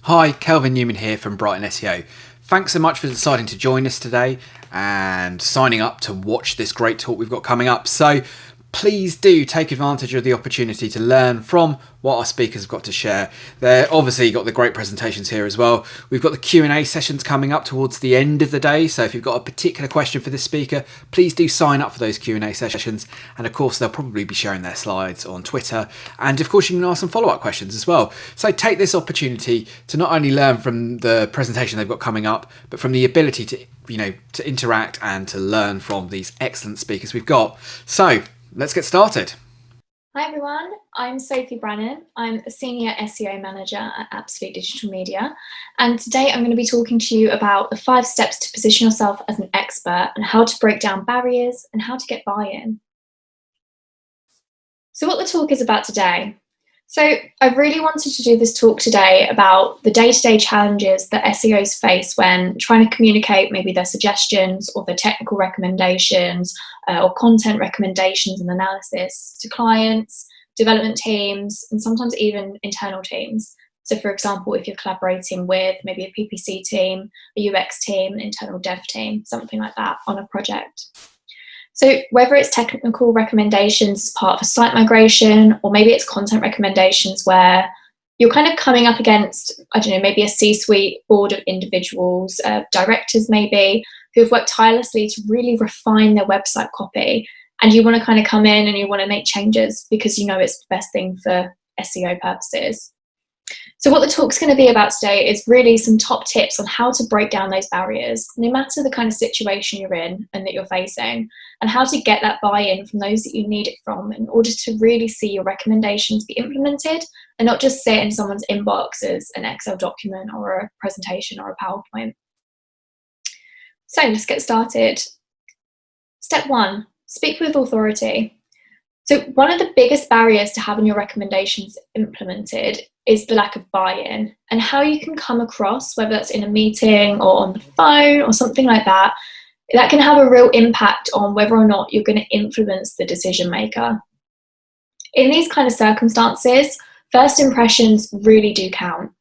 Hi, Kelvin Newman here from Brighton SEO. Thanks so much for deciding to join us today and signing up to watch this great talk we've got coming up. So please do take advantage of the opportunity to learn from what our speakers have got to share. They're obviously got the great presentations here as well. We've got the Q&A sessions coming up towards the end of the day. So if you've got a particular question for this speaker, please do sign up for those Q&A sessions. And of course, they'll probably be sharing their slides on Twitter. And of course, you can ask some follow-up questions as well. So take this opportunity to not only learn from the presentation they've got coming up, but from the ability to interact and to learn from these excellent speakers we've got. So let's get started. Hi everyone, I'm Sophie Brannan. I'm a Senior SEO Manager at Absolute Digital Media, and today I'm going to be talking to you about the 5 steps to position yourself as an expert and how to break down barriers and how to get buy-in. So what the talk is about today. So I really wanted to do this talk today about the day-to-day challenges that SEOs face when trying to communicate maybe their suggestions or their technical recommendations or content recommendations and analysis to clients, development teams, and sometimes even internal teams. So for example, if you're collaborating with maybe a PPC team, a UX team, an internal dev team, something like that on a project. So whether it's technical recommendations as part of a site migration, or maybe it's content recommendations where you're kind of coming up against, I don't know, maybe a C-suite board of individuals, directors maybe, who have worked tirelessly to really refine their website copy. And you want to kind of come in and you want to make changes because you know it's the best thing for SEO purposes. So what the talk's going to be about today is really some top tips on how to break down those barriers, no matter the kind of situation you're in and that you're facing, and how to get that buy-in from those that you need it from in order to really see your recommendations be implemented and not just sit in someone's inbox as an Excel document or a presentation or a PowerPoint. So let's get started. Step 1, speak with authority. So one of the biggest barriers to having your recommendations implemented is the lack of buy-in, and how you can come across, whether that's in a meeting or on the phone or something like that, that can have a real impact on whether or not you're going to influence the decision maker. In these kind of circumstances, first impressions really do count.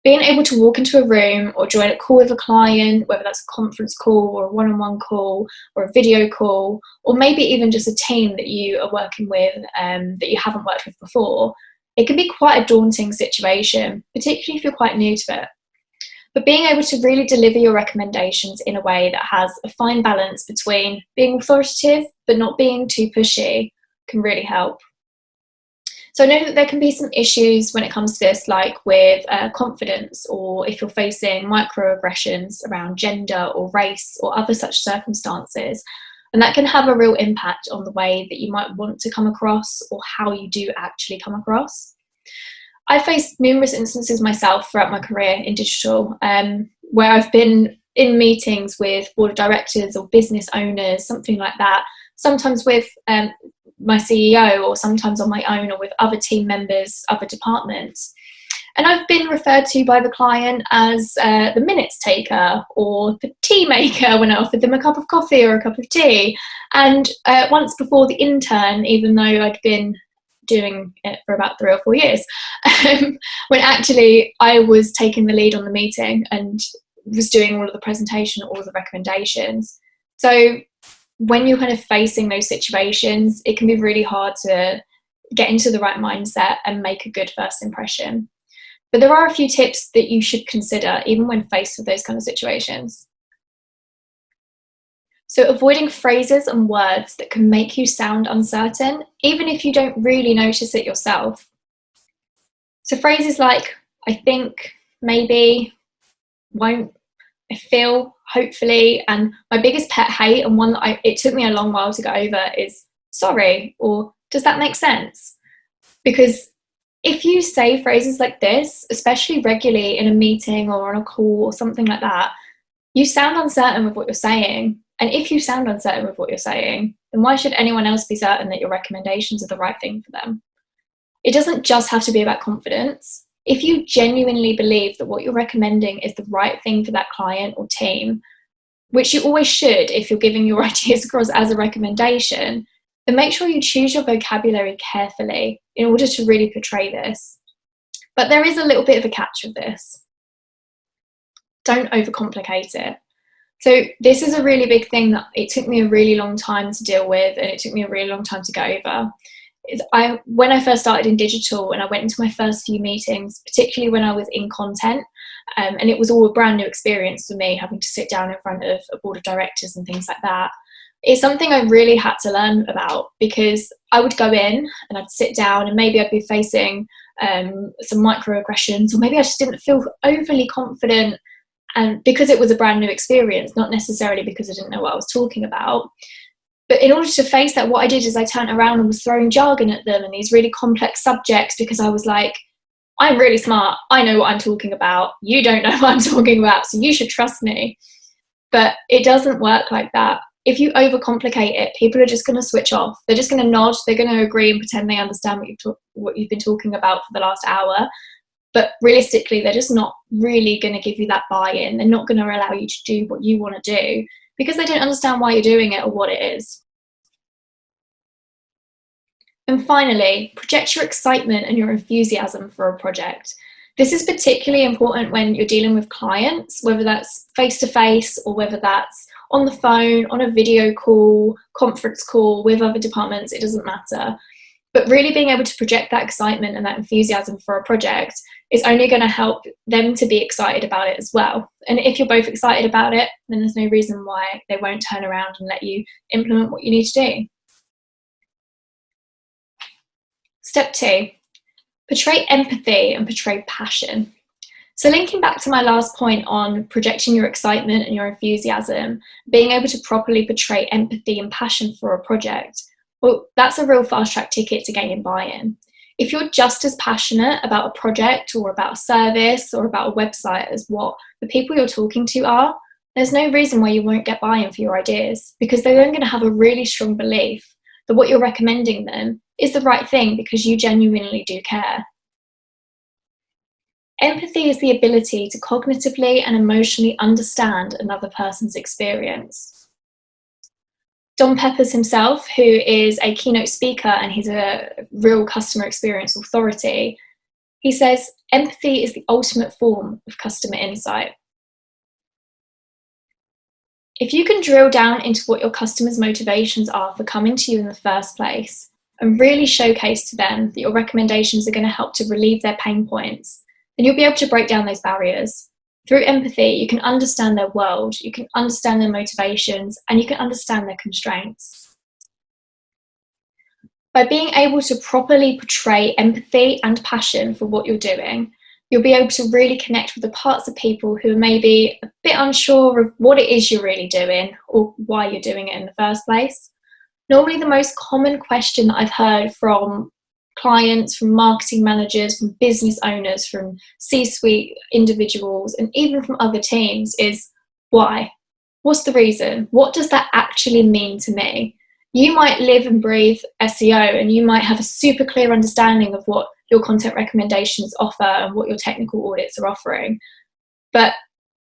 Being able to walk into a room or join a call with a client, whether that's a conference call or a one-on-one call or a video call, or maybe even just a team that you are working with that you haven't worked with before, it can be quite a daunting situation, particularly if you're quite new to it. But being able to really deliver your recommendations in a way that has a fine balance between being authoritative but not being too pushy can really help. So I know that there can be some issues when it comes to this, like with confidence, or if you're facing microaggressions around gender or race or other such circumstances. And that can have a real impact on the way that you might want to come across or how you do actually come across. I faced numerous instances myself throughout my career in digital, where I've been in meetings with board of directors or business owners, something like that, sometimes with my CEO or sometimes on my own or with other team members, other departments. And I've been referred to by the client as the minutes taker or the tea maker when I offered them a cup of coffee or a cup of tea. And once before the intern, even though I'd been doing it for about 3 or 4 years, when actually I was taking the lead on the meeting and was doing all of the presentation, all of the recommendations. So when you're kind of facing those situations, it can be really hard to get into the right mindset and make a good first impression. But there are a few tips that you should consider even when faced with those kind of situations. So avoiding phrases and words that can make you sound uncertain, even if you don't really notice it yourself. So phrases like, I think, maybe, won't, I feel, hopefully, and my biggest pet hate, and one that it took me a long while to get over, is sorry, or does that make sense? Because if you say phrases like this, especially regularly in a meeting or on a call or something like that, you sound uncertain with what you're saying. And if you sound uncertain with what you're saying, then why should anyone else be certain that your recommendations are the right thing for them? It doesn't just have to be about confidence. If you genuinely believe that what you're recommending is the right thing for that client or team, which you always should if you're giving your ideas across as a recommendation, then make sure you choose your vocabulary carefully in order to really portray this. But there is a little bit of a catch with this. don't overcomplicate it. So this is a really big thing that it took me a really long time to deal with, and it took me a really long time to get over. When I first started in digital and I went into my first few meetings, particularly when I was in content, and it was all a brand new experience for me, having to sit down in front of a board of directors and things like that. It's something I really had to learn about, because I would go in and I'd sit down and maybe I'd be facing some microaggressions, or maybe I just didn't feel overly confident, and because it was a brand new experience, not necessarily because I didn't know what I was talking about. But in order to face that, what I did is I turned around and was throwing jargon at them and these really complex subjects, because I was like, I'm really smart, I know what I'm talking about, you don't know what I'm talking about, so you should trust me. But it doesn't work like that. If you overcomplicate it, people are just going to switch off. They're just going to nod, they're going to agree and pretend they understand what you've been talking about for the last hour. But realistically, they're just not really going to give you that buy-in. They're not going to allow you to do what you want to do, because they don't understand why you're doing it or what it is. And finally, project your excitement and your enthusiasm for a project. This is particularly important when you're dealing with clients, whether that's face-to-face or whether that's on the phone, on a video call, conference call with other departments, it doesn't matter. But really being able to project that excitement and that enthusiasm for a project is only going to help them to be excited about it as well. And if you're both excited about it, then there's no reason why they won't turn around and let you implement what you need to do. Step 2, portray empathy and portray passion. So linking back to my last point on projecting your excitement and your enthusiasm, being able to properly portray empathy and passion for a project, well, that's a real fast track ticket to gaining buy-in. If you're just as passionate about a project or about a service or about a website as what the people you're talking to are, there's no reason why you won't get buy-in for your ideas, because they're then going to have a really strong belief that what you're recommending them is the right thing because you genuinely do care. Empathy is the ability to cognitively and emotionally understand another person's experience. Don Peppers himself, who is a keynote speaker and he's a real customer experience authority, he says, empathy is the ultimate form of customer insight. If you can drill down into what your customers' motivations are for coming to you in the first place and really showcase to them that your recommendations are going to help to relieve their pain points, then you'll be able to break down those barriers. Through empathy, you can understand their world, you can understand their motivations, and you can understand their constraints. By being able to properly portray empathy and passion for what you're doing, you'll be able to really connect with the parts of people who are maybe a bit unsure of what it is you're really doing or why you're doing it in the first place. Normally, the most common question that I've heard from clients, from marketing managers, from business owners, from C-suite individuals, and even from other teams is, why? What's the reason? What does that actually mean to me? You might live and breathe SEO and you might have a super clear understanding of what your content recommendations offer and what your technical audits are offering. But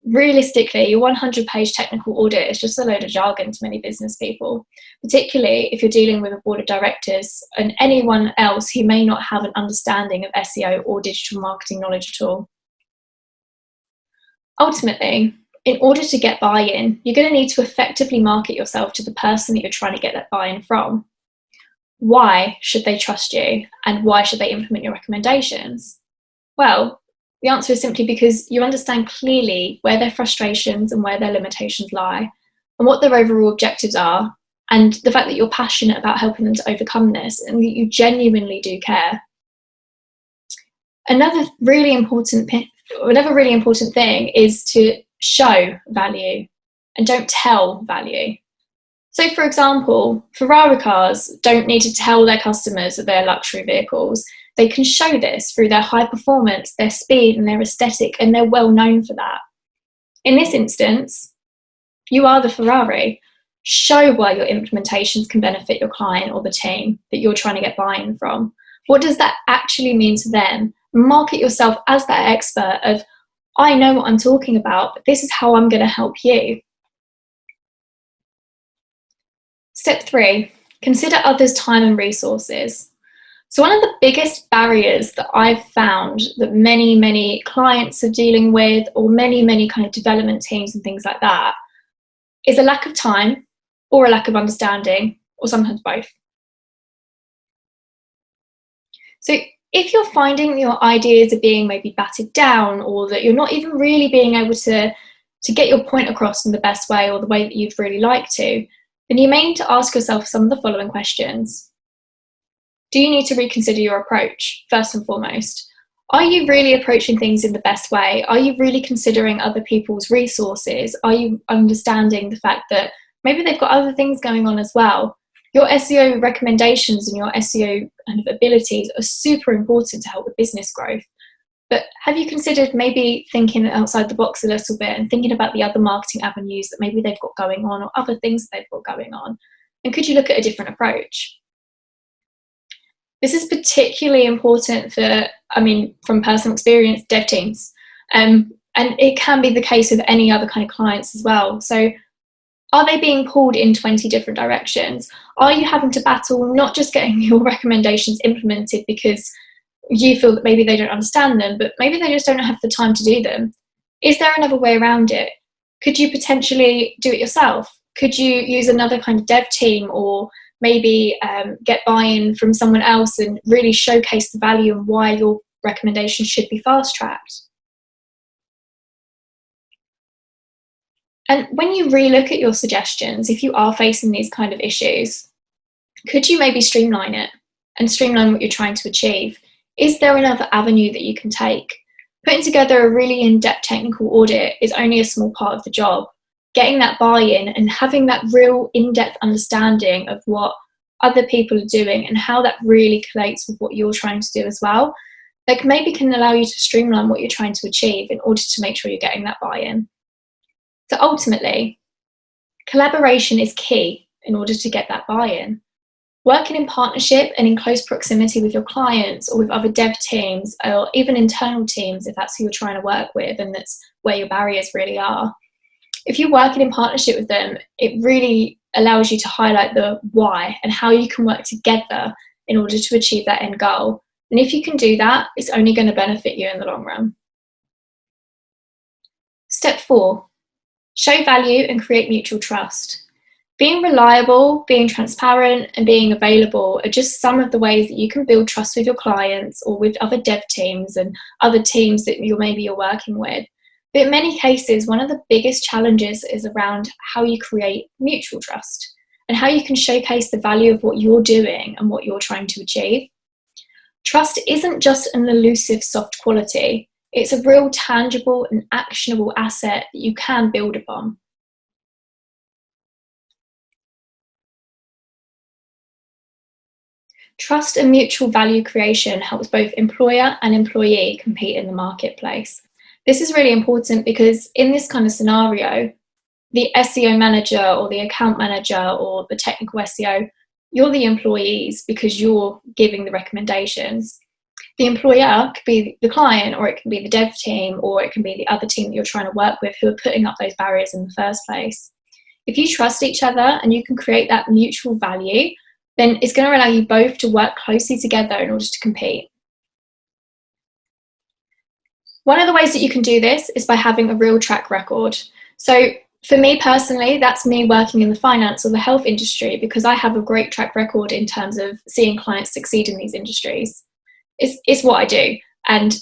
realistically, your 100-page technical audit is just a load of jargon to many business people, particularly if you're dealing with a board of directors and anyone else who may not have an understanding of SEO or digital marketing knowledge at all. Ultimately, in order to get buy-in, you're going to need to effectively market yourself to the person that you're trying to get that buy-in from. Why should they trust you, and why should they implement your recommendations? Well, the answer is simply because you understand clearly where their frustrations and where their limitations lie, and what their overall objectives are, and the fact that you're passionate about helping them to overcome this, and that you genuinely do care. Another really important thing is to show value and don't tell value. So, for example, Ferrari cars don't need to tell their customers that they're luxury vehicles. They can show this through their high performance, their speed and their aesthetic, and they're well known for that. In this instance, you are the Ferrari. Show why your implementations can benefit your client or the team that you're trying to get buy-in from. What does that actually mean to them? Market yourself as that expert of, I know what I'm talking about, but this is how I'm going to help you. Step 3, consider others' time and resources. So one of the biggest barriers that I've found that many clients are dealing with, or many kind of development teams and things like that, is a lack of time or a lack of understanding, or sometimes both. So if you're finding your ideas are being maybe batted down, or that you're not even really being able to get your point across in the best way or the way that you'd really like to, then you may need to ask yourself some of the following questions. Do you need to reconsider your approach, first and foremost? Are you really approaching things in the best way? Are you really considering other people's resources? Are you understanding the fact that maybe they've got other things going on as well? Your SEO recommendations and your SEO kind of abilities are super important to help with business growth. But have you considered maybe thinking outside the box a little bit and thinking about the other marketing avenues that maybe they've got going on, or other things that they've got going on? And could you look at a different approach? This is particularly important for, from personal experience, dev teams. And it can be the case with any other kind of clients as well. So are they being pulled in 20 different directions? Are you having to battle not just getting your recommendations implemented because you feel that maybe they don't understand them, but maybe they just don't have the time to do them? Is there another way around it? Could you potentially do it yourself? Could you use another kind of dev team, or maybe get buy-in from someone else and really showcase the value and why your recommendations should be fast-tracked? And when you relook at your suggestions, if you are facing these kind of issues, could you maybe streamline it and streamline what you're trying to achieve? Is there another avenue that you can take? Putting together a really in-depth technical audit is only a small part of the job. Getting that buy-in and having that real in-depth understanding of what other people are doing and how that really collates with what you're trying to do as well, like maybe can allow you to streamline what you're trying to achieve in order to make sure you're getting that buy-in. So ultimately, collaboration is key in order to get that buy-in. Working in partnership and in close proximity with your clients, or with other dev teams, or even internal teams, if that's who you're trying to work with and that's where your barriers really are. If you're working in partnership with them, it really allows you to highlight the why and how you can work together in order to achieve that end goal. And if you can do that, it's only going to benefit you in the long run. Step 4, show value and create mutual trust. Being reliable, being transparent, and being available are just some of the ways that you can build trust with your clients, or with other dev teams and other teams that you're working with. But in many cases, one of the biggest challenges is around how you create mutual trust and how you can showcase the value of what you're doing and what you're trying to achieve. Trust isn't just an elusive soft quality. It's a real tangible and actionable asset that you can build upon. Trust and mutual value creation helps both employer and employee compete in the marketplace. This is really important because in this kind of scenario, the SEO manager or the account manager or the technical SEO, you're the employees because you're giving the recommendations. The employer could be the client, or it can be the dev team, or it can be the other team that you're trying to work with who are putting up those barriers in the first place. If you trust each other and you can create that mutual value, then it's going to allow you both to work closely together in order to compete. One of the ways that you can do this is by having a real track record. So for me personally, that's me working in the finance or the health industry, because I have a great track record in terms of seeing clients succeed in these industries. It's what I do. And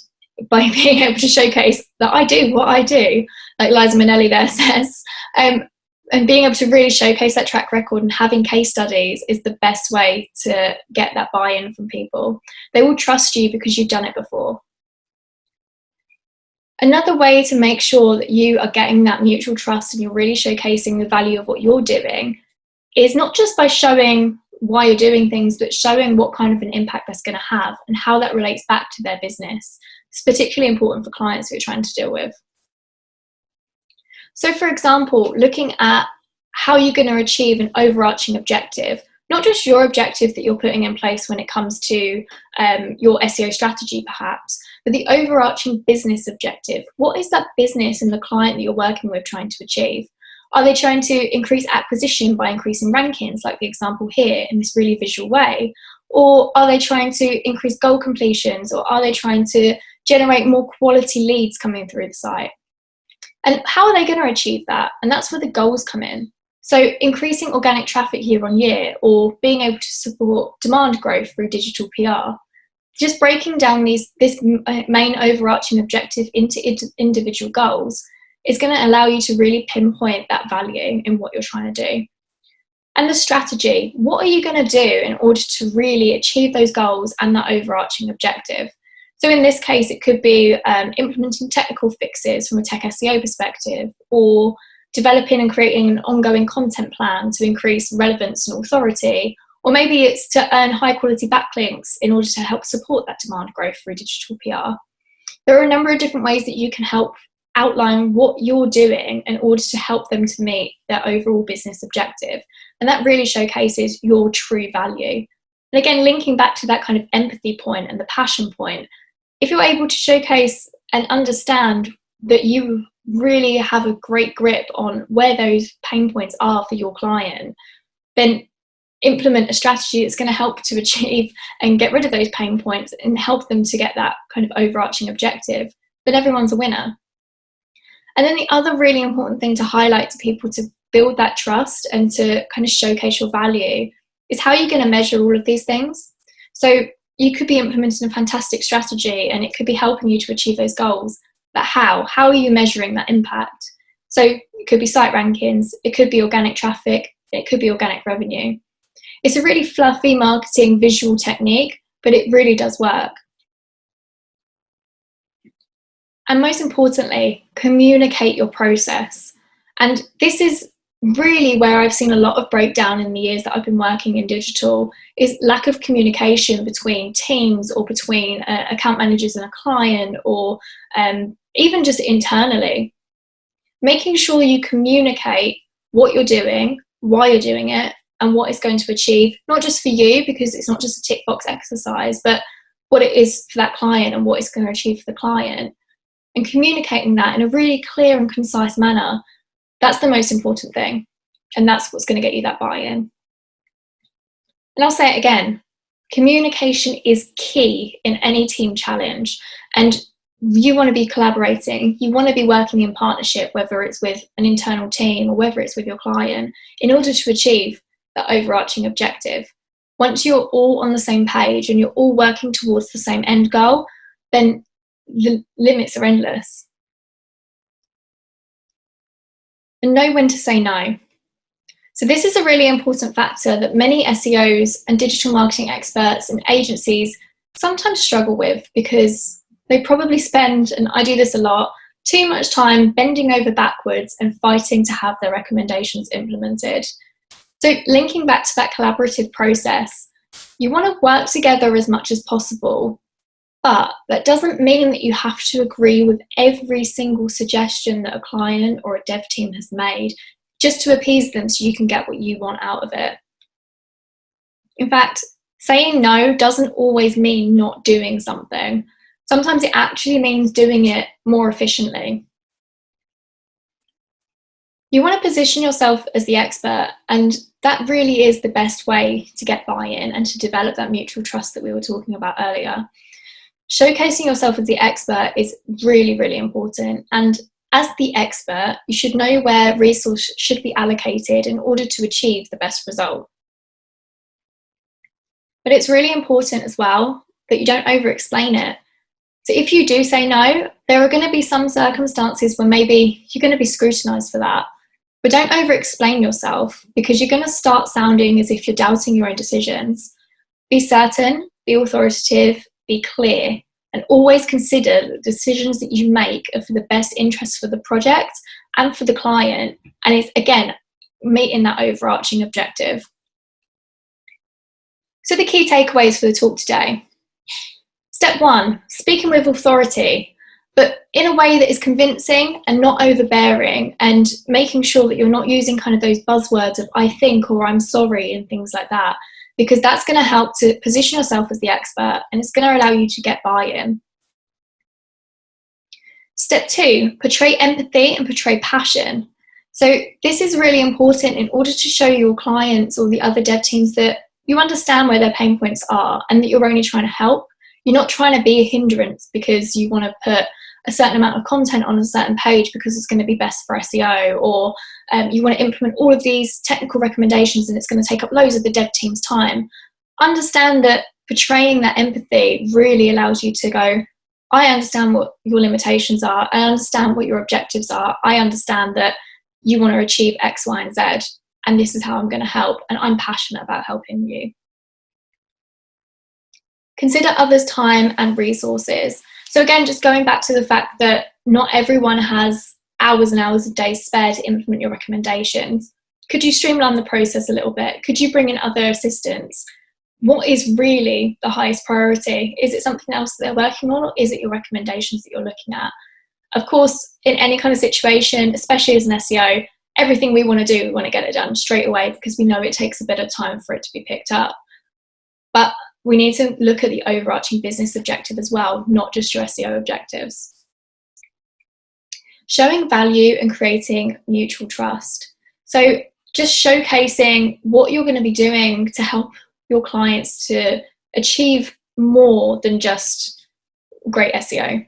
by being able to showcase that I do what I do, like Liza Minnelli there says, and being able to really showcase that track record and having case studies is the best way to get that buy-in from people. They will trust you because you've done it before. Another way to make sure that you are getting that mutual trust and you're really showcasing the value of what you're doing is not just by showing why you're doing things, but showing what kind of an impact that's going to have and how that relates back to their business. It's particularly important for clients who are trying to deal with. So for example, looking at how you're going to achieve an overarching objective, not just your objective that you're putting in place when it comes to your SEO strategy perhaps, but the overarching business objective. What is that business and the client that you're working with trying to achieve? Are they trying to increase acquisition by increasing rankings, like the example here in this really visual way? Or are they trying to increase goal completions? Or are they trying to generate more quality leads coming through the site? And how are they going to achieve that? And that's where the goals come in. So increasing organic traffic year on year, or being able to support demand growth through digital PR. Just breaking down this main overarching objective into individual goals is going to allow you to really pinpoint that value in what you're trying to do. And the strategy, what are you going to do in order to really achieve those goals and that overarching objective? So in this case, it could be implementing technical fixes from a tech SEO perspective, or developing and creating an ongoing content plan to increase relevance and authority, or maybe it's to earn high quality backlinks in order to help support that demand growth through digital PR. There are a number of different ways that you can help outline what you're doing in order to help them to meet their overall business objective. And that really showcases your true value. And again, linking back to that kind of empathy point and the passion point, if you're able to showcase and understand that you really have a great grip on where those pain points are for your client, then implement a strategy that's going to help to achieve and get rid of those pain points and help them to get that kind of overarching objective, then everyone's a winner. And then the other really important thing to highlight to people to build that trust and to kind of showcase your value is how you're going to measure all of these things. So you could be implementing a fantastic strategy and it could be helping you to achieve those goals, but how? How are you measuring that impact? So it could be site rankings, it could be organic traffic, it could be organic revenue. It's a really fluffy marketing visual technique, but it really does work. And most importantly, communicate your process. And this is really where I've seen a lot of breakdown in the years that I've been working in digital, is lack of communication between teams or between account managers and a client, or even just internally. Making sure you communicate what you're doing, why you're doing it, and what it's going to achieve, not just for you, because it's not just a tick box exercise, but what it is for that client and what it's going to achieve for the client. And communicating that in a really clear and concise manner, that's the most important thing. And that's what's going to get you that buy-in. And I'll say it again, communication is key in any team challenge. And you want to be collaborating, you want to be working in partnership, whether it's with an internal team or whether it's with your client, in order to achieve the overarching objective. Once you're all on the same page and you're all working towards the same end goal, then the limits are endless. And know when to say no. So this is a really important factor that many SEOs and digital marketing experts and agencies sometimes struggle with, because they probably spend, and I do this a lot, too much time bending over backwards and fighting to have their recommendations implemented. So linking back to that collaborative process, you want to work together as much as possible, but that doesn't mean that you have to agree with every single suggestion that a client or a dev team has made just to appease them so you can get what you want out of it. In fact, saying no doesn't always mean not doing something. Sometimes it actually means doing it more efficiently. You want to position yourself as the expert, and that really is the best way to get buy-in and to develop that mutual trust that we were talking about earlier. Showcasing yourself as the expert is really, really important. And as the expert, you should know where resources should be allocated in order to achieve the best result. But it's really important as well that you don't over-explain it. So if you do say no, there are going to be some circumstances where maybe you're going to be scrutinised for that. But don't over-explain yourself, because you're going to start sounding as if you're doubting your own decisions. Be certain, be authoritative, be clear, and always consider that the decisions that you make are for the best interest for the project and for the client. And it's, again, meeting that overarching objective. So the key takeaways for the talk today. Step 1, speaking with authority, but in a way that is convincing and not overbearing, and making sure that you're not using kind of those buzzwords of I think or I'm sorry and things like that, because that's going to help to position yourself as the expert and it's going to allow you to get buy-in. Step 2, portray empathy and portray passion. So this is really important in order to show your clients or the other dev teams that you understand where their pain points are and that you're only trying to help. You're not trying to be a hindrance because you want to put a certain amount of content on a certain page because it's going to be best for SEO, or you want to implement all of these technical recommendations and it's going to take up loads of the dev team's time. Understand that portraying that empathy really allows you to go, I understand what your limitations are. I understand what your objectives are. I understand that you want to achieve X, Y, and Z, and this is how I'm going to help, and I'm passionate about helping you. Consider others' time and resources. So again, just going back to the fact that not everyone has hours and hours a day spare to implement your recommendations. Could you streamline the process a little bit? Could you bring in other assistants? What is really the highest priority? Is it something else that they're working on, or is it your recommendations that you're looking at? Of course, in any kind of situation, especially as an SEO, everything we want to do, we want to get it done straight away because we know it takes a bit of time for it to be picked up. But we need to look at the overarching business objective as well, not just your SEO objectives. Showing value and creating mutual trust. So just showcasing what you're going to be doing to help your clients to achieve more than just great SEO.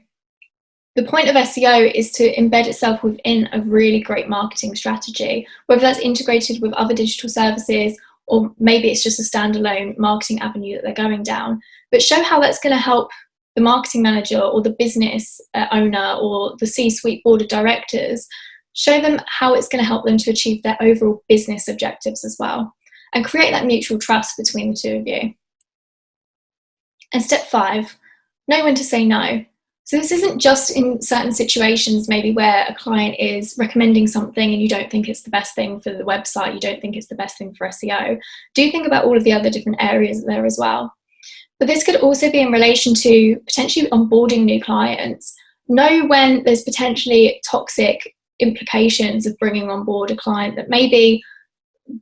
The point of SEO is to embed itself within a really great marketing strategy, whether that's integrated with other digital services or maybe it's just a standalone marketing avenue that they're going down. But show how that's going to help the marketing manager or the business owner or the C-suite board of directors. Show them how it's going to help them to achieve their overall business objectives as well, and create that mutual trust between the two of you. And step 5, know when to say no. So this isn't just in certain situations, maybe where a client is recommending something and you don't think it's the best thing for the website, you don't think it's the best thing for SEO. Do think about all of the other different areas there as well. But this could also be in relation to potentially onboarding new clients. Know when there's potentially toxic implications of bringing on board a client that maybe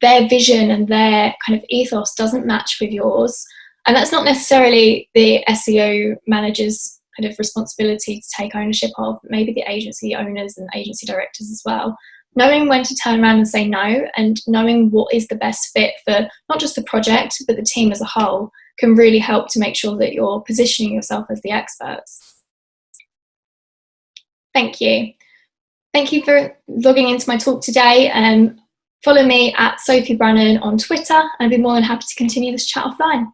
their vision and their kind of ethos doesn't match with yours. And that's not necessarily the SEO manager's kind of responsibility to take ownership of, maybe the agency owners and agency directors as well. Knowing when to turn around and say no, and knowing what is the best fit for not just the project, but the team as a whole, can really help to make sure that you're positioning yourself as the experts. Thank you. Thank you for logging into my talk today. Follow me at Sophie Brannan on Twitter, and I'd be more than happy to continue this chat offline.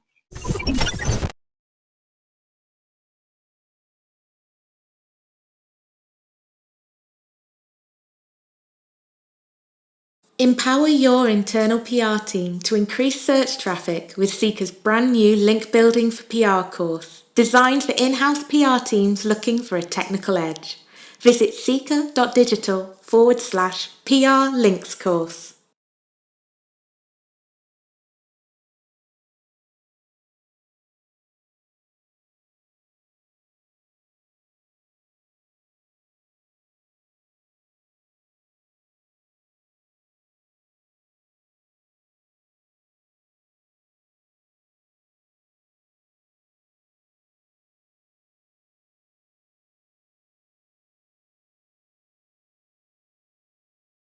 Empower your internal PR team to increase search traffic with Seeker's brand new Link Building for PR course, designed for in-house PR teams looking for a technical edge. Visit seeker.digital/PR links course.